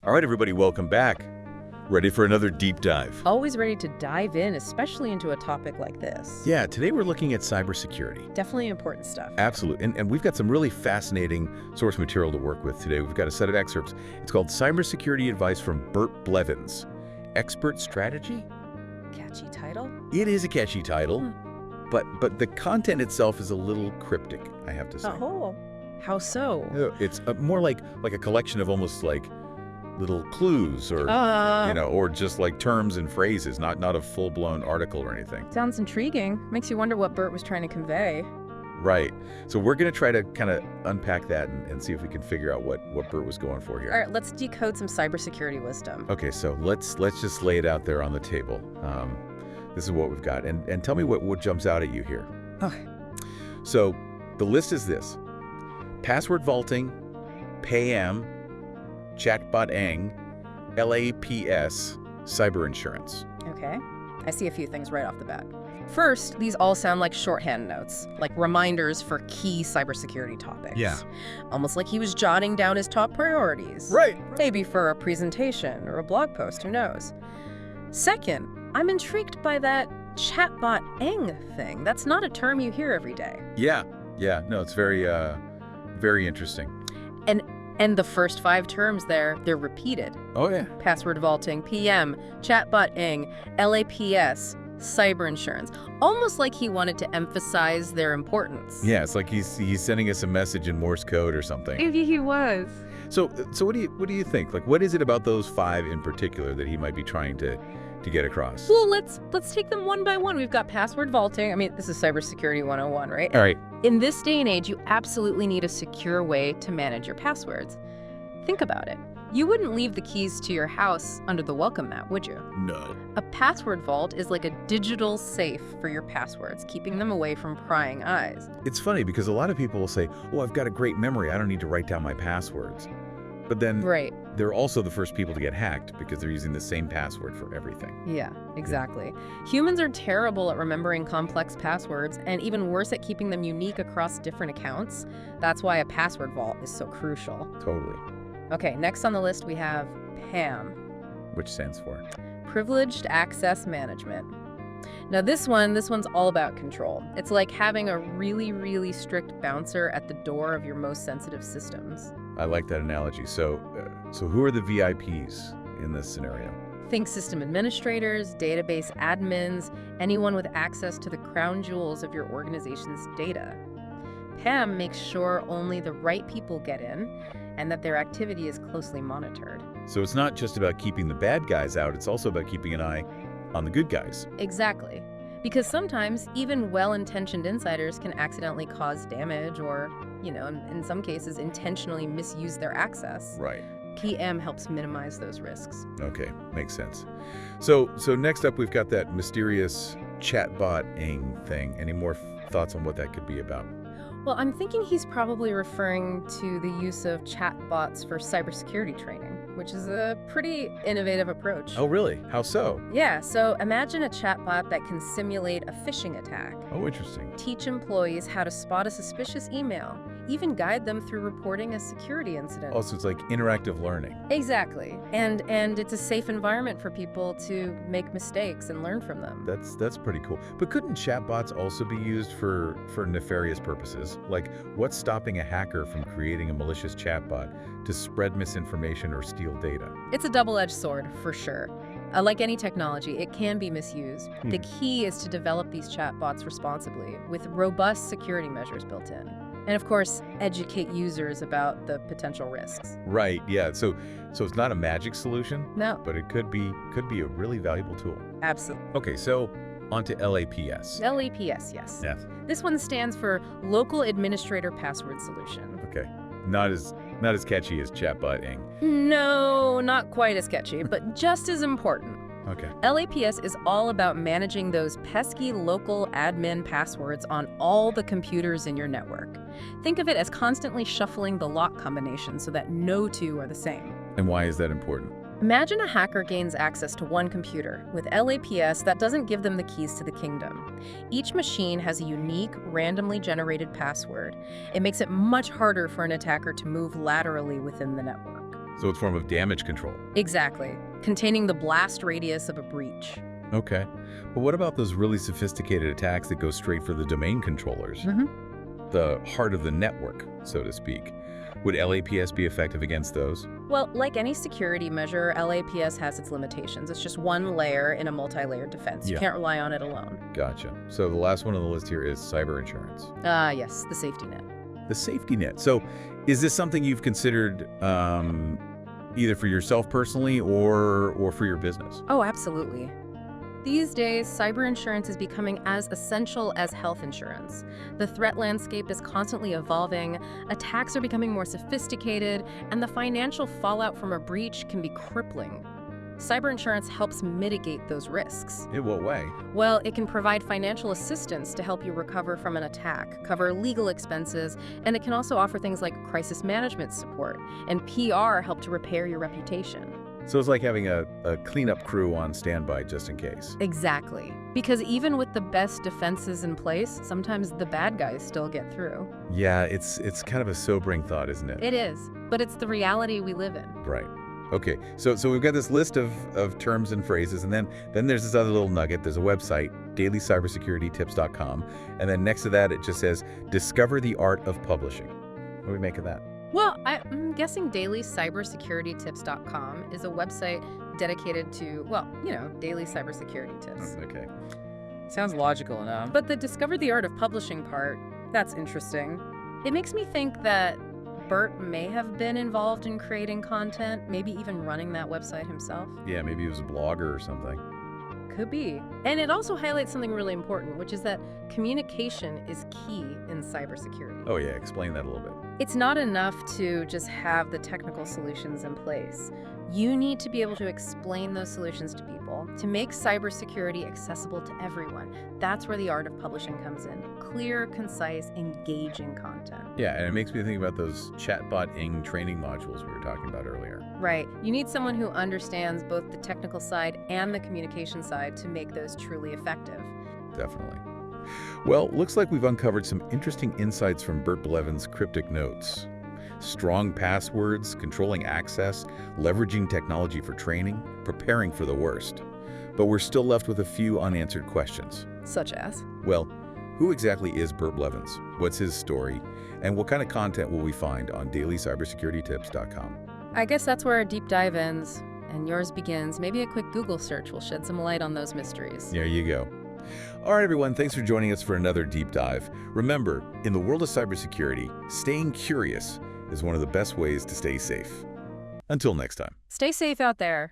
All right, everybody, welcome back. Ready for another deep dive? Always ready to dive in, especially into a topic like this. Yeah, today we're looking at cybersecurity. Definitely important stuff. Absolutely. And we've got some really fascinating source material to work with today. We've got a set of excerpts. It's called Cybersecurity Advice from Bert Blevins. Expert Strategy? Catchy title? It is a catchy title, but the content itself is a little cryptic, I have to say. Oh, how so? It's more like a collection of almost like little clues or, or just like terms and phrases, not a full-blown article or anything. Sounds intriguing. Makes you wonder what Bert was trying to convey. Right. So we're going to try to kind of unpack that and see if we can figure out what Bert was going for here. All right, let's decode some cybersecurity wisdom. Okay, so let's just lay it out there on the table. This is what we've got. And tell me what jumps out at you here. Okay. So the list is this. Password vaulting, PAM, chatbot-ing, LAPS, cyber insurance. Okay. I see a few things right off the bat. First, these all sound like shorthand notes, like reminders for key cybersecurity topics. Yeah. Almost like he was jotting down his top priorities. Right. Maybe for a presentation or a blog post, who knows? Second, I'm intrigued by that chatbot-ing thing. That's not a term you hear every day. Yeah. No, it's very interesting. And the first 5 terms there, they're repeated. Oh, yeah. Password vaulting, PM, chatbot-ing, LAPS, cyber insurance. Almost like he wanted to emphasize their importance. Yeah, it's like he's sending us a message in Morse code or something. Maybe he was. So what do you think? Like, what is it about those 5 in particular that he might be trying to get across? Well, let's take them one by one. We've got password vaulting. I mean, this is cybersecurity 101, right? All right. In this day and age, you absolutely need a secure way to manage your passwords. Think about it. You wouldn't leave the keys to your house under the welcome mat, would you? No. A password vault is like a digital safe for your passwords, keeping them away from prying eyes. It's funny because a lot of people will say, oh, I've got a great memory. I don't need to write down my passwords. But then they're also the first people to get hacked because they're using the same password for everything. Yeah, exactly. Humans are terrible at remembering complex passwords and even worse at keeping them unique across different accounts. That's why a password vault is so crucial. Totally. Okay, next on the list we have PAM. Which stands for? Privileged Access Management. Now this one's all about control. It's like having a really, really strict bouncer at the door of your most sensitive systems. I like that analogy. So who are the VIPs in this scenario? Think system administrators, database admins, anyone with access to the crown jewels of your organization's data. PAM makes sure only the right people get in and that their activity is closely monitored. So it's not just about keeping the bad guys out, it's also about keeping an eye on the good guys. Exactly. Because sometimes even well-intentioned insiders can accidentally cause damage or, in some cases, intentionally misuse their access. Right. PM helps minimize those risks. Okay, makes sense. So next up, we've got that mysterious chatbot-ing thing. Any more thoughts on what that could be about? Well, I'm thinking he's probably referring to the use of chatbots for cybersecurity training, which is a pretty innovative approach. Oh, really? How so? Yeah, so imagine a chatbot that can simulate a phishing attack. Oh, interesting. Teach employees how to spot a suspicious email, even guide them through reporting a security incident. Oh, so it's like interactive learning. Exactly. And it's a safe environment for people to make mistakes and learn from them. That's pretty cool. But couldn't chatbots also be used for nefarious purposes? Like, what's stopping a hacker from creating a malicious chatbot to spread misinformation or steal data? It's a double-edged sword, for sure. Like any technology, it can be misused. The key is to develop these chatbots responsibly, with robust security measures built in. And of course, educate users about the potential risks. Right, yeah. So it's not a magic solution? No. But it could be a really valuable tool. Absolutely. Okay, so on to LAPS. LAPS, yes. Yes. This one stands for Local Administrator Password Solution. Okay. Not as catchy as chatbot-ing. No, not quite as catchy, but just as important. Okay. LAPS is all about managing those pesky local admin passwords on all the computers in your network. Think of it as constantly shuffling the lock combination so that no two are the same. And why is that important? Imagine a hacker gains access to one computer. With LAPS, that doesn't give them the keys to the kingdom. Each machine has a unique, randomly generated password. It makes it much harder for an attacker to move laterally within the network. So it's a form of damage control. Exactly. Containing the blast radius of a breach. Okay. But what about those really sophisticated attacks that go straight for the domain controllers? The heart of the network, so to speak. Would LAPS be effective against those? Well, like any security measure, LAPS has its limitations. It's just one layer in a multi-layered defense. You Yeah. can't rely on it alone. Gotcha. So the last one on the list here is cyber insurance. Yes, the safety net. The safety net. So is this something you've considered either for yourself personally or for your business? Oh, absolutely. These days, cyber insurance is becoming as essential as health insurance. The threat landscape is constantly evolving, attacks are becoming more sophisticated, and the financial fallout from a breach can be crippling. Cyber insurance helps mitigate those risks. In what way? Well, it can provide financial assistance to help you recover from an attack, cover legal expenses, and it can also offer things like crisis management support and PR help to repair your reputation. So it's like having a cleanup crew on standby just in case. Exactly. Because even with the best defenses in place, sometimes the bad guys still get through. Yeah, it's kind of a sobering thought, isn't it? It is, but it's the reality we live in. Right. Okay, so we've got this list of terms and phrases, and then there's this other little nugget. There's a website, dailycybersecuritytips.com, and then next to that it just says, discover the art of publishing. What do we make of that? Well, I'm guessing dailycybersecuritytips.com is a website dedicated to, daily cybersecurity tips. Okay. Sounds logical enough. But the discover the art of publishing part, that's interesting. It makes me think that Bert may have been involved in creating content, maybe even running that website himself. Yeah, maybe he was a blogger or something. Could be. And it also highlights something really important, which is that communication is key in cybersecurity. Oh yeah, explain that a little bit. It's not enough to just have the technical solutions in place. You need to be able to explain those solutions to people to make cybersecurity accessible to everyone. That's where the art of publishing comes in. Clear, concise, engaging content. Yeah, and it makes me think about those chatbot-ing training modules we were talking about earlier. Right. You need someone who understands both the technical side and the communication side to make those truly effective. Definitely. Well, looks like we've uncovered some interesting insights from Bert Blevins' cryptic notes. Strong passwords, controlling access, leveraging technology for training, preparing for the worst. But we're still left with a few unanswered questions. Such as? Well, who exactly is Bert Blevins? What's his story? And what kind of content will we find on dailycybersecuritytips.com? I guess that's where our deep dive ends, and yours begins. Maybe a quick Google search will shed some light on those mysteries. There you go. All right, everyone, thanks for joining us for another deep dive. Remember, in the world of cybersecurity, staying curious is one of the best ways to stay safe. Until next time. Stay safe out there.